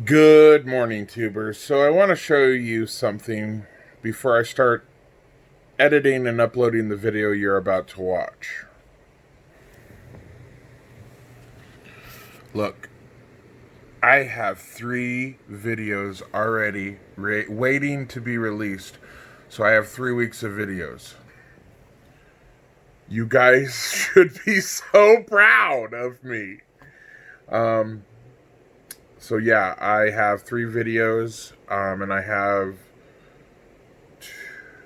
Good morning, tubers. So I want to show you something before I start editing and uploading the video you're about to watch. Look, I have 3 videos already waiting to be released. So I have 3 weeks of videos. You guys should be so proud of me. So yeah, I have 3 videos, and I have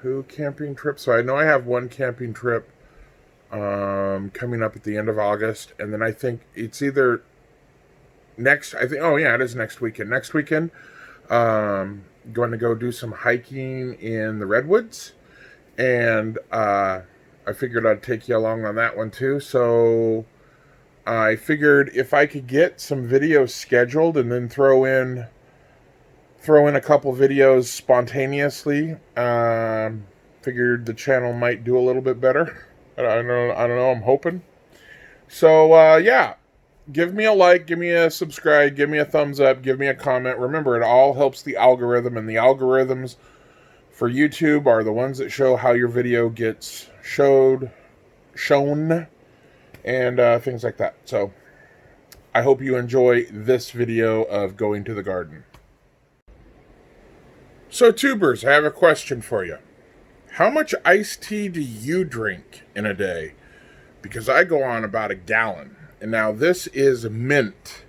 2 camping trips. So I know I have 1 camping trip coming up at the end of August, and then I think it's either next. Oh yeah, it is next weekend. Next weekend, going to go do some hiking in the redwoods, and I figured I'd take you along on that one too. So I figured if I could get some videos scheduled and then throw in a couple videos spontaneously, figured the channel might do a little bit better. I don't know. I'm hoping. So yeah, give me a like, give me a subscribe, give me a thumbs up, give me a comment. Remember, it all helps the algorithm, and the algorithms for YouTube are the ones that show how your video gets shown, and things like that. So I hope you enjoy this video of going to the garden. So tubers, I have a question for you. How much iced tea do you drink in a day? Because I go on about a gallon. And now this is mint.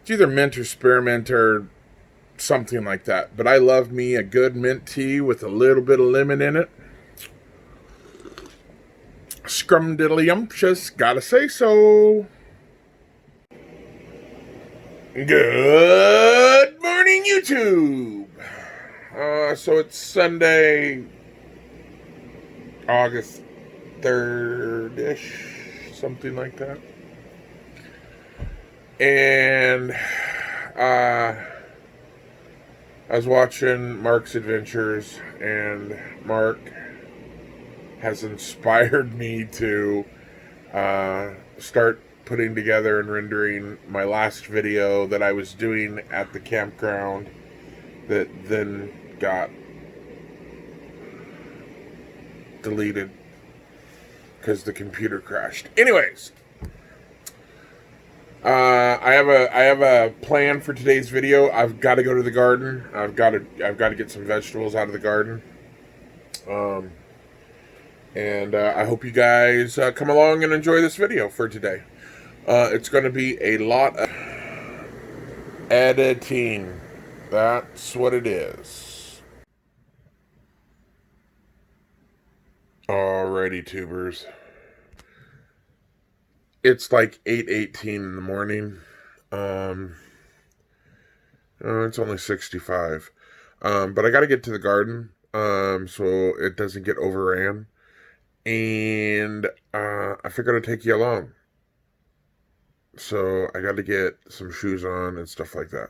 It's either mint or spearmint or something like that. But I love me a good mint tea with a little bit of lemon in it. Scrumdiddlyumptious, gotta say so. Good morning, YouTube. So it's Sunday, August 3rd-ish, something like that. And I was watching Mark's Adventures, and Mark has inspired me to start putting together and rendering my last video that I was doing at the campground that then got deleted because the computer crashed. Anyways, I have a plan for today's video. I've got to go to the garden. I've got to get some vegetables out of the garden. And I hope you guys come along and enjoy this video for today. It's going to be a lot of editing. That's what it is. Alrighty, tubers. It's like 8:18 in the morning. It's only 65. But I got to get to the garden so it doesn't get overran. And I figured I'd take you along. So I got to get some shoes on and stuff like that.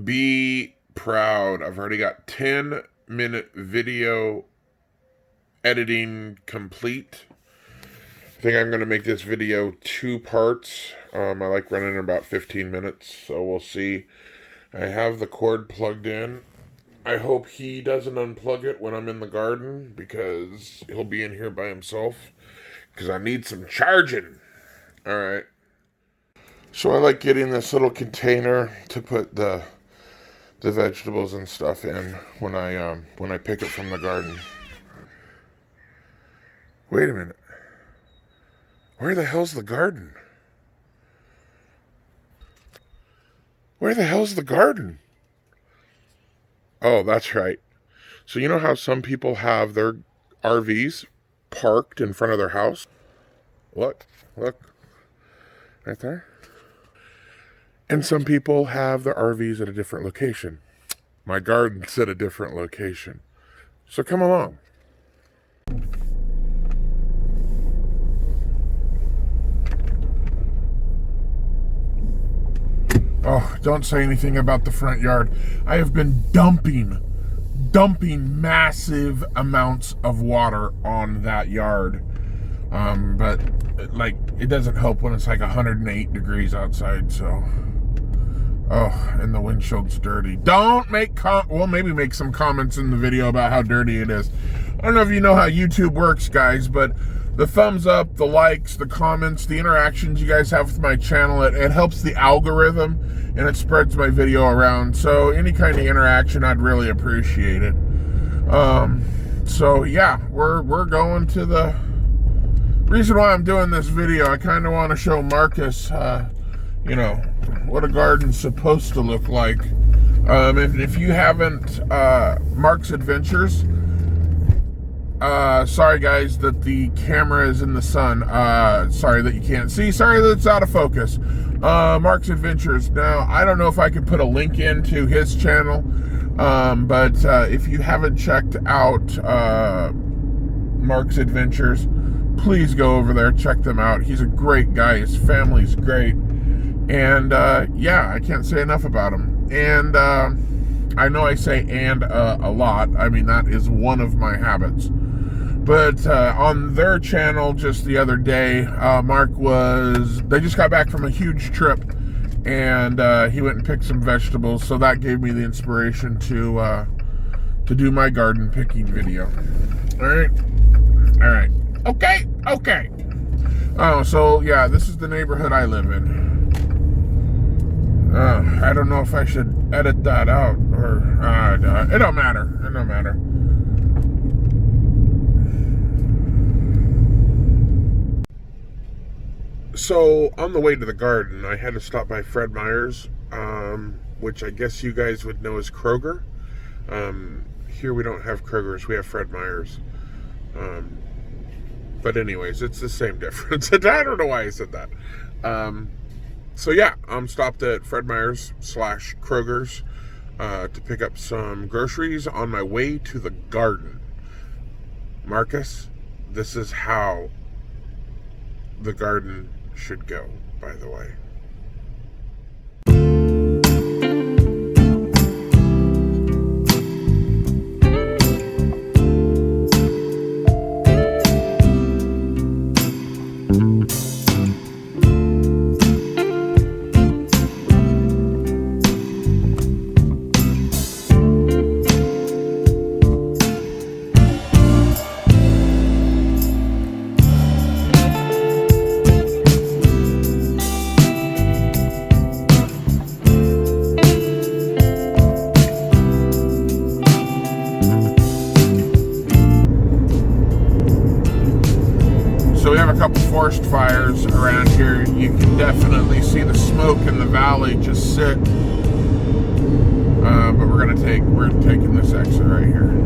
Be proud. I've already got 10-minute video editing complete. I think I'm going to make this video 2 parts. I like running about 15 minutes, so we'll see. I have the cord plugged in. I hope he doesn't unplug it when I'm in the garden, because he'll be in here by himself, because I need some charging. Alright. So I like getting this little container to put the vegetables and stuff in when I pick it from the garden. Wait a minute. Where the hell's the garden? Where the hell's the garden? Oh, that's right. So you know how some people have their RVs parked in front of their house? Look. Right there. And some people have their RVs at a different location. My garden's at a different location. So come along. Oh, don't say anything about the front yard. I have been dumping massive amounts of water on that yard. But like, it doesn't help when it's like 108 degrees outside, so Oh, and the windshield's dirty. Don't make well, maybe make some comments in the video about how dirty it is. I don't know if you know how YouTube works, guys, but the thumbs up, the likes, the comments, the interactions you guys have with my channel, it helps the algorithm and it spreads my video around. So any kind of interaction, I'd really appreciate it. So yeah, we're going to the reason why I'm doing this video. I kind of want to show Marcus, you know, what a garden's supposed to look like. And if you haven't, Mark's Adventures, sorry guys that the camera is in the sun. Sorry that you can't see. Sorry that it's out of focus. Mark's Adventures. Now, I don't know if I could put a link into his channel, but if you haven't checked out Mark's Adventures, please go over there, check them out. He's a great guy. His family's great. And yeah, I can't say enough about him. And I know I say and a lot. I mean, that is one of my habits. But on their channel just the other day, they just got back from a huge trip, and he went and picked some vegetables, so that gave me the inspiration to do my garden picking video. All right, okay. Oh, so yeah, this is the neighborhood I live in. I don't know if I should edit that out, or it don't matter. So on the way to the garden, I had to stop by Fred Meyer's, which I guess you guys would know as Kroger. Here we don't have Kroger's, we have Fred Meyer's. But anyways, it's the same difference. I don't know why I said that. So yeah, I'm stopped at Fred Meyer's / Kroger's to pick up some groceries on my way to the garden. Marcus, this is how the garden should go, by the way. Forest fires around here. You can definitely see the smoke in the valley just sit. But we're taking this exit right here.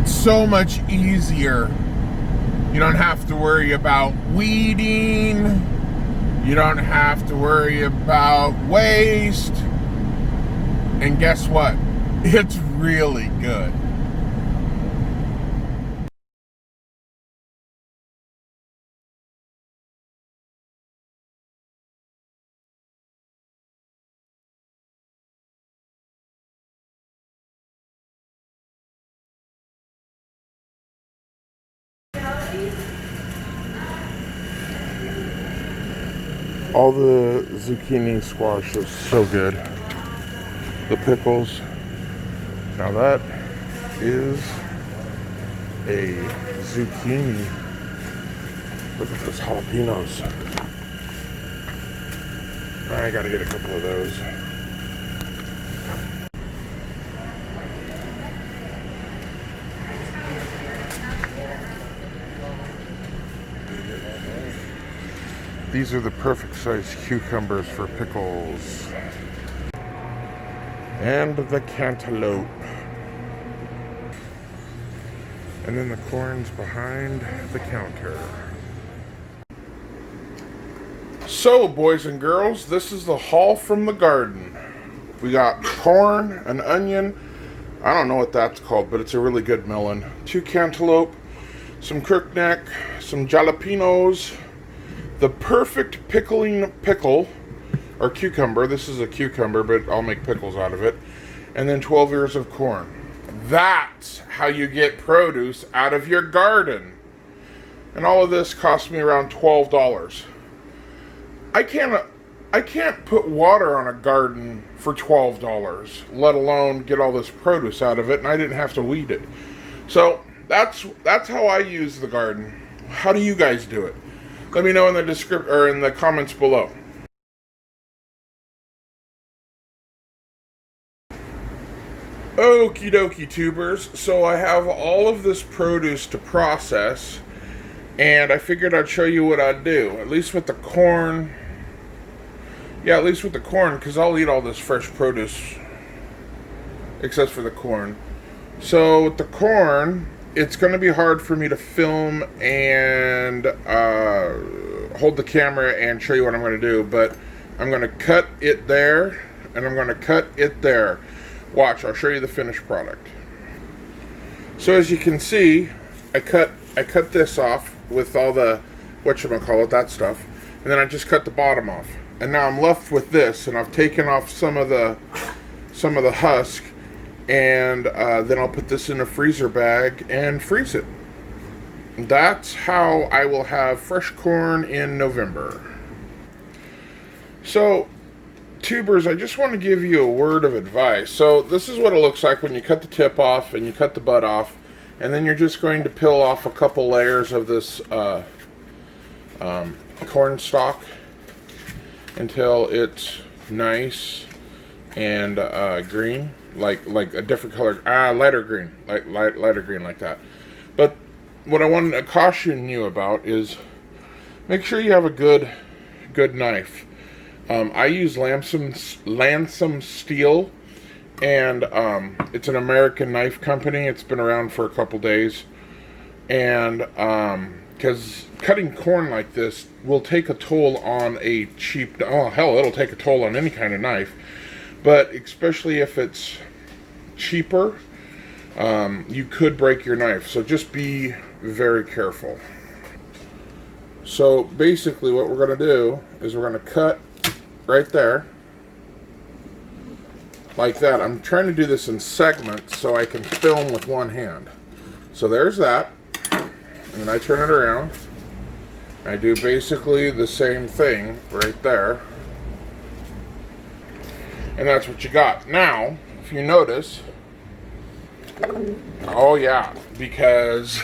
So much easier. You don't have to worry about weeding. You don't have to worry about waste. And guess what? It's really good. All the zucchini squash is so good. the pickles. Now that is a zucchini. Look at those jalapenos. I gotta get a couple of those. These are the perfect size cucumbers for pickles. And the cantaloupe. And then the corn's behind the counter. So, boys and girls, this is the haul from the garden. We got corn, an onion, I don't know what that's called, but it's a really good melon. 2 cantaloupe, some crookneck, some jalapenos, the perfect pickling pickle, or cucumber. This is a cucumber, but I'll make pickles out of it. And then 12 ears of corn. That's how you get produce out of your garden. And all of this cost me around $12. I can't put water on a garden for $12, let alone get all this produce out of it, and I didn't have to weed it. So that's how I use the garden. How do you guys do it? Let me know in the description or in the comments below. Okie dokie, tubers. So I have all of this produce to process, and I figured I'd show you what I'd do. At least with the corn. Yeah, at least with the corn, because I'll eat all this fresh produce, except for the corn. So with the corn, it's going to be hard for me to film and hold the camera and show you what I'm going to do, but I'm going to cut it there, and I'm going to cut it there. Watch, I'll show you the finished product. So as you can see, I cut this off with all the whatchamacallit, that stuff, and then I just cut the bottom off. And now I'm left with this, and I've taken off some of the husk, and then I'll put this in a freezer bag and freeze it. That's how I will have fresh corn in November. So, tubers, I just want to give you a word of advice. So this is what it looks like when you cut the tip off and you cut the butt off, and then you're just going to peel off a couple layers of this corn stalk until it's nice and green, like a different color, lighter green, lighter green like that. But what I wanted to caution you about is make sure you have a good knife. I use Lansom Steel, and it's an American knife company. It's been around for a couple days, and because cutting corn like this will take a toll on a cheap, oh hell, it'll take a toll on any kind of knife, but especially if it's cheaper, you could break your knife, so just be very careful. So basically what we're going to do is we're going to cut right there, like that. I'm trying to do this in segments so I can film with one hand. So there's that. And I turn it around. I do basically the same thing right there. And that's what you got. Now, if you notice, oh yeah, because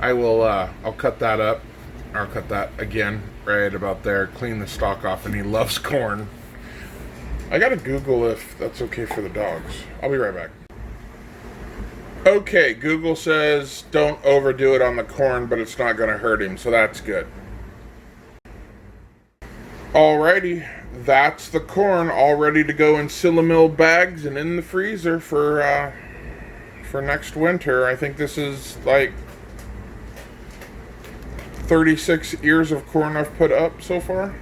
I'll cut that up. I'll cut that again, right about there, clean the stalk off, and he loves corn. I gotta Google if that's okay for the dogs. I'll be right back. Okay, Google says don't overdo it on the corn, but it's not gonna hurt him, so that's good. Alrighty, that's the corn all ready to go in Sillamil bags and in the freezer for next winter. I think this is like 36 ears of corn I've put up so far.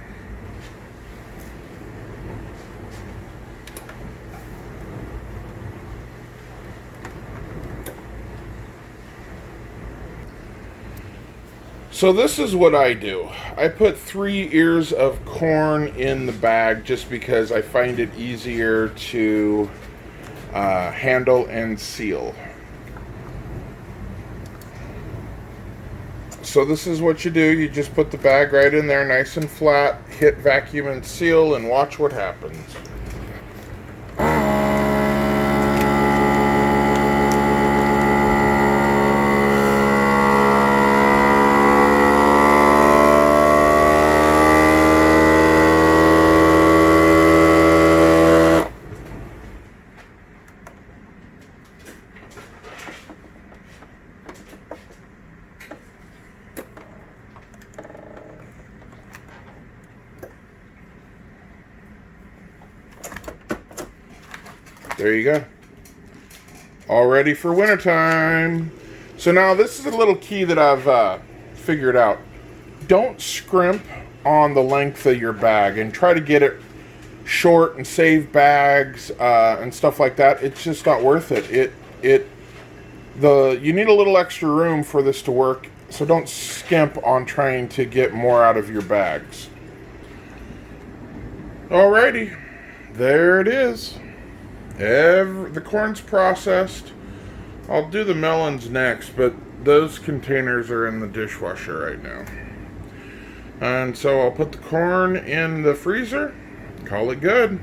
So this is what I do. I put 3 ears of corn in the bag just because I find it easier to handle and seal. So this is what you do. You just put the bag right in there nice and flat, hit vacuum and seal, and watch what happens. There you go. All ready for wintertime. So now this is a little key that I've figured out. Don't scrimp on the length of your bag and try to get it short and save bags and stuff like that. It's just not worth it. You need a little extra room for this to work, so don't skimp on trying to get more out of your bags. Alrighty, there it is. The corn's processed. I'll do the melons next, but those containers are in the dishwasher right now. And so I'll put the corn in the freezer. Call it good.